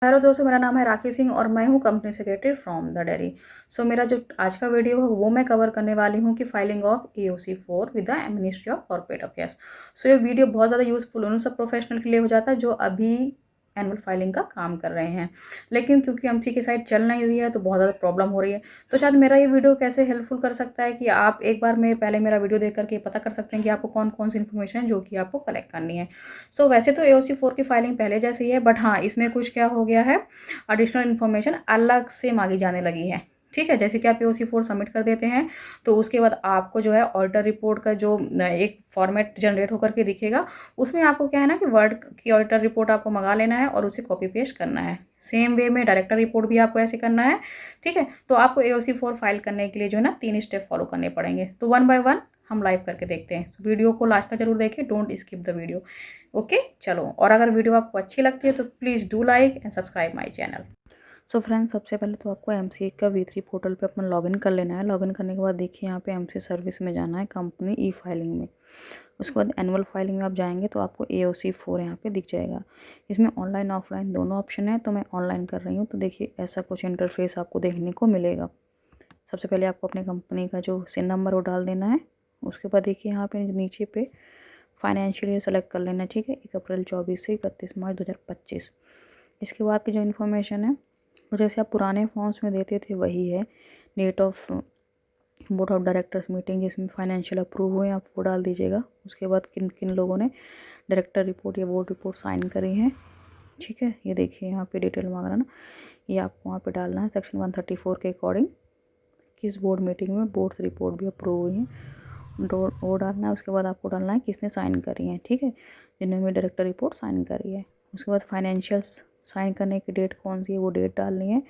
Hello दोस्तों, मेरा नाम है राखी सिंह और मैं हूँ company secretary from the dairy. So मेरा जो आज का वीडियो है वो मैं कवर करने वाली हूँ कि filing of EOC 4 with the ministry of corporate affairs. So ये वीडियो बहुत ज़्यादा यूजफुल उन सब प्रोफेशनल के लिए हो जाता है जो अभी एनुअल फाइलिंग का काम कर रहे हैं, लेकिन क्योंकि एमसी की साइट चल नहीं रही है तो बहुत ज़्यादा प्रॉब्लम हो रही है। तो शायद मेरा ये वीडियो कैसे हेल्पफुल कर सकता है कि आप एक बार में पहले मेरा वीडियो देख करके पता कर सकते हैं कि आपको कौन कौन सी इन्फॉर्मेशन है जो कि आपको कलेक्ट करनी है। सो वैसे तो AOC 4 की फाइलिंग पहले जैसी ही है, बट हाँ, इसमें कुछ क्या हो गया है, एडिशनल इन्फॉर्मेशन अलग से मांगी जाने लगी है। ठीक है, जैसे कि आप AOC 4 सबमिट कर देते हैं तो उसके बाद आपको जो है ऑडिटर रिपोर्ट का जो एक फॉर्मेट जनरेट होकर के दिखेगा, उसमें आपको क्या है ना कि वर्ड की ऑडिटर रिपोर्ट आपको मंगा लेना है और उसे कॉपी पेस्ट करना है। सेम वे में डायरेक्टर रिपोर्ट भी आपको ऐसे करना है। ठीक है, तो आपको AOC 4 फाइल करने के लिए जो है ना 3 स्टेप फॉलो करने पड़ेंगे। तो 1 बाय 1 हम लाइव करके देखते हैं। वीडियो को लास्ट तक जरूर देखें, don't skip the video. Okay, चलो। और अगर वीडियो आपको अच्छी लगती है तो please do like and subscribe my channel. So friends, सबसे पहले तो आपको एमसीए का V3 पोर्टल पे अपना लॉगिन कर लेना है। लॉगिन करने के बाद देखिए यहाँ पे एमसीए सर्विस में जाना है, कंपनी ई फाइलिंग में। उसके बाद एनुअल फाइलिंग में आप जाएंगे तो आपको AOC 4 यहाँ पे दिख जाएगा। इसमें ऑनलाइन ऑफलाइन दोनों ऑप्शन है, तो मैं ऑनलाइन कर रही हूँ। तो देखिए ऐसा कुछ इंटरफेस आपको देखने को मिलेगा। सबसे पहले आपको अपने कंपनी का जो सिन नंबर वो डाल देना है। उसके बाद देखिए यहाँ पे नीचे पे फाइनेंशियल ईयर सेलेक्ट कर लेना है। ठीक है, 1 अप्रैल 24 से 31 मार्च 2025। इसके बाद की जो इन्फॉर्मेशन है वो जैसे आप पुराने फॉर्म्स में देते थे वही है। Date of board of directors meeting जिसमें फाइनेंशियल अप्रूव हुए आप वो डाल दीजिएगा। उसके बाद किन किन लोगों ने डायरेक्टर रिपोर्ट या बोर्ड रिपोर्ट साइन करी है। ठीक है, ये देखिए यहाँ पे डिटेल मांग रहा ना, ये आपको वहाँ पे डालना है सेक्शन 134 के अकॉर्डिंग किस बोर्ड मीटिंग में बोर्ड रिपोर्ट भी अप्रूव हुई है वो डालना है। उसके बाद आपको डालना है किसने साइन करी है। ठीक है, जिन्होंने डायरेक्टर रिपोर्ट साइन करी है। उसके बाद फाइनेंशियल्स साइन करने की डेट कौन सी है वो डेट डालनी है।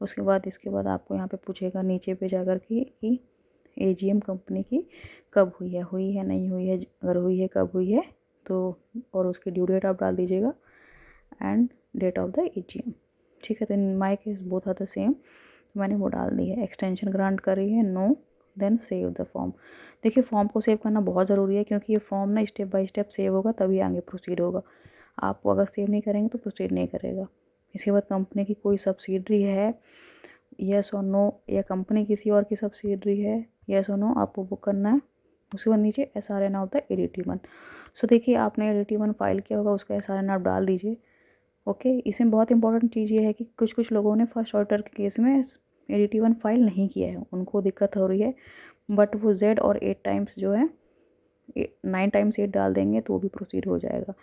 उसके बाद इसके बाद आपको यहाँ पे पूछेगा नीचे पे जाकर कि AGM कंपनी की कब हुई है नहीं हुई है, अगर हुई है कब हुई है तो, और उसकी ड्यू डेट आप डाल दीजिएगा and date of the AGM। ठीक है, तो in my case both are the same, मैंने वो डाल दी है। एक्सटेंशन ग्रांट करी है, no, then save the form. देखिए फॉर्म को सेव करना बहुत ज़रूरी है क्योंकि ये फॉर्म ना स्टेप बाय स्टेप सेव होगा तभी आगे प्रोसीड होगा। आप अगर सेव नहीं करेंगे तो प्रोसीड नहीं करेगा। इसके बाद कंपनी की कोई सब्सिडरी है, येस और नो, या कंपनी किसी और की सब्सिडरी है, येस और नो, आपको बुक करना है। उसके बाद नीचे SRN ऑफ द ADT1। सो देखिए आपने ADT1 फाइल किया होगा, उसका SRN आप डाल दीजिए। ओके, इसमें बहुत इंपॉर्टेंट चीज़ ये है कि कुछ कुछ लोगों ने फर्स्ट ऑर्डर के केस में ADT1 फाइल नहीं किया है, उनको दिक्कत हो रही है। बट वो Z और 8 टाइम्स जो है 9 टाइम्स 8 डाल देंगे तो वो भी प्रोसीड हो जाएगा।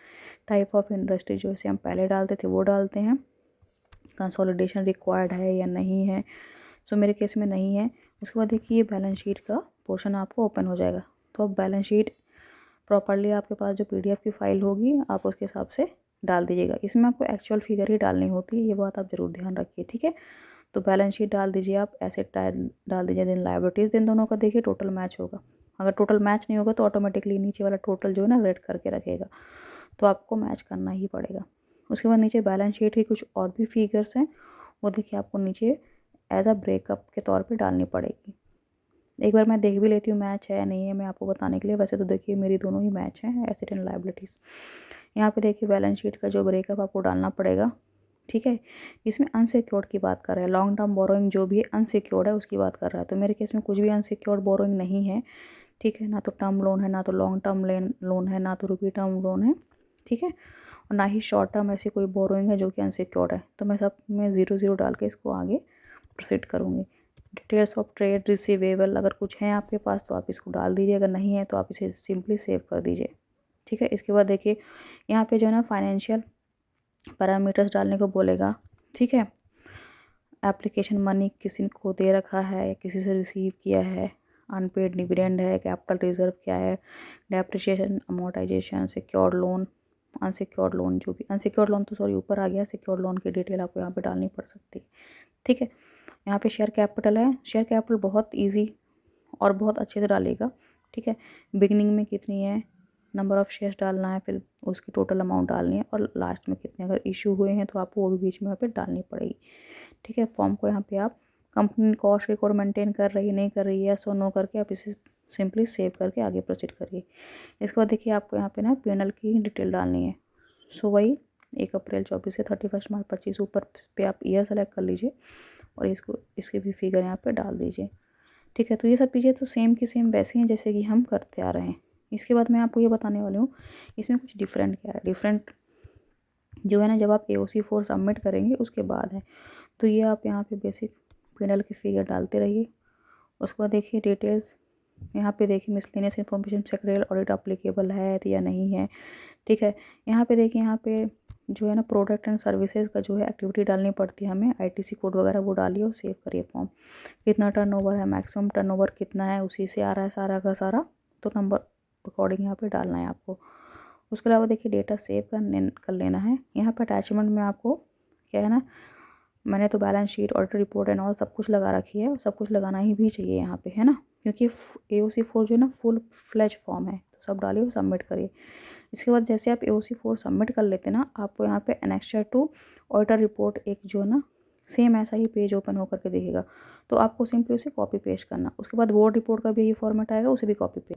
टाइप ऑफ इंडस्ट्री जो इसे हम पहले डालते थे वो डालते हैं। कंसोलिडेशन रिक्वायर्ड है या नहीं है, सो मेरे केस में नहीं है। उसके बाद देखिए ये बैलेंस शीट का पोर्शन आपको ओपन हो जाएगा। तो अब बैलेंस शीट प्रॉपरली आपके पास जो PDF की फ़ाइल होगी आप उसके हिसाब से डाल दीजिएगा। इसमें आपको एक्चुअल फिगर ही डालनी होती है, ये बात आप ज़रूर ध्यान रखिए। ठीक है, तो बैलेंस शीट डाल दीजिए आप, एसेट डाल दीजिए, देन लायबिलिटीज़, दिन दोनों का देखिए टोटल मैच होगा। अगर टोटल मैच नहीं होगा तो ऑटोमेटिकली नीचे वाला टोटल जो है ना रेड करके रखेगा, तो आपको मैच करना ही पड़ेगा। उसके बाद नीचे बैलेंस शीट की कुछ और भी फिगर्स हैं, वो देखिए आपको नीचे एज अ ब्रेकअप के तौर पे डालनी पड़ेगी। एक बार मैं देख भी लेती हूँ मैच है या नहीं है, मैं आपको बताने के लिए। वैसे तो देखिए मेरी दोनों ही मैच हैं, एसेट एंड लायबिलिटीज़। यहाँ पे देखिए बैलेंस शीट का जो ब्रेकअप आपको डालना पड़ेगा। ठीक है, इसमें अनसिक्योर्ड की बात कर रहा है, लॉन्ग टर्म बोरोइंग जो भी है अनसिक्योर्ड है उसकी बात कर रहा है। तो मेरे केस में कुछ भी अनसिक्योर्ड बोरोइंग नहीं है। ठीक है, ना तो टर्म लोन है, ना तो लॉन्ग टर्म लोन है, ना तो रुपी टर्म लोन है। ठीक है, और ना ही शॉर्ट टर्म ऐसी कोई बोरोइंग है जो कि अनसिक्योर्ड है। तो मैं सब में 0 0 डाल के इसको आगे प्रोसीड करूँगी। डिटेल्स ऑफ ट्रेड रिसीवेबल अगर कुछ है आपके पास तो आप इसको डाल दीजिए, अगर नहीं है तो आप इसे सिंपली सेव कर दीजिए। ठीक है, इसके बाद देखिए यहाँ पे जो है ना फाइनेंशियल पैरामीटर्स डालने को बोलेगा। ठीक है, एप्लीकेशन मनी किसी को दे रखा है या किसी से रिसीव किया है, अनपेड डिविडेंड है, कैपिटल रिजर्व क्या है, depreciation, amortisation, secured loan, unsecured loan, जो भी अनसिक्योर्ड लोन तो सॉरी ऊपर आ गया, सिक्योर्ड लोन की डिटेल आपको यहाँ पे डालनी पड़ सकती है। ठीक है, यहाँ पे शेयर कैपिटल है, शेयर कैपिटल बहुत इजी और बहुत अच्छे से डालेगा। ठीक है, बिगनिंग में कितनी है, नंबर ऑफ़ शेयर्स डालना है, फिर उसकी टोटल अमाउंट डालनी है, और लास्ट में कितने अगर इशू हुए हैं तो आपको वो भी बीच में यहाँ पे डालनी पड़ेगी। ठीक है, फॉर्म को यहाँ पे आप कंपनी कॉस्ट रिकॉर्ड मेंटेन कर रही है नहीं कर रही है, सो नो करके आप इसे सिंपली सेव करके आगे प्रोसीड करिए। इसके बाद देखिए आपको यहाँ पे ना P&L की डिटेल डालनी है। सो वही 1 अप्रैल 24 से 31 मार्च 25, ऊपर पे आप ईयर सेलेक्ट कर लीजिए और इसके भी फिगर यहाँ पे डाल दीजिए। ठीक है, तो ये सब चीज़ें तो सेम की सेम वैसी हैं जैसे कि हम करते आ रहे हैं। इसके बाद मैं आपको ये बताने वाली हूँ इसमें कुछ डिफरेंट क्या है। डिफरेंट जो है ना, जब आप AOC 4 सबमिट करेंगे उसके बाद है। तो ये आप यहाँ पे बेसिक पिनल की फिगर डालते रहिए। उसके बाद देखिए डिटेल्स, यहाँ पे देखिए miscellaneous information secretarial audit applicable है या नहीं है। ठीक है, यहाँ पे देखिए, यहाँ पे जो है ना प्रोडक्ट एंड सर्विसेज का जो है एक्टिविटी डालनी पड़ती है हमें, ITC कोड वगैरह वो डालिए और सेव करिए फॉर्म। कितना टर्नओवर है, मैक्सिमम टर्नओवर कितना है, उसी से आ रहा है सारा का सारा, तो नंबर अकॉर्डिंग यहाँ पे डालना है आपको। उसके अलावा देखिए डेटा सेव कर लेना है। यहाँ पर अटैचमेंट में आपको क्या है ना, मैंने तो balance sheet, auditor report and all सब कुछ लगा रखी है, और सब कुछ लगाना ही भी चाहिए यहाँ पे, है ना, क्योंकि AOC 4 जो है ना फुल फ्लेज फॉर्म है। तो सब डालिए और सबमिट करिए। इसके बाद जैसे आप AOC 4 सबमिट कर लेते ना, आपको यहाँ पे एनेक्स्चर टू ऑडिटर रिपोर्ट एक जो है ना सेम ऐसा ही पेज ओपन होकर के दिखेगा। तो आपको सिंपली उसे कॉपी पेस्ट करना। उसके बाद बोर्ड रिपोर्ट का भी यही फॉर्मेट आएगा, उसे भी कॉपी पेस्ट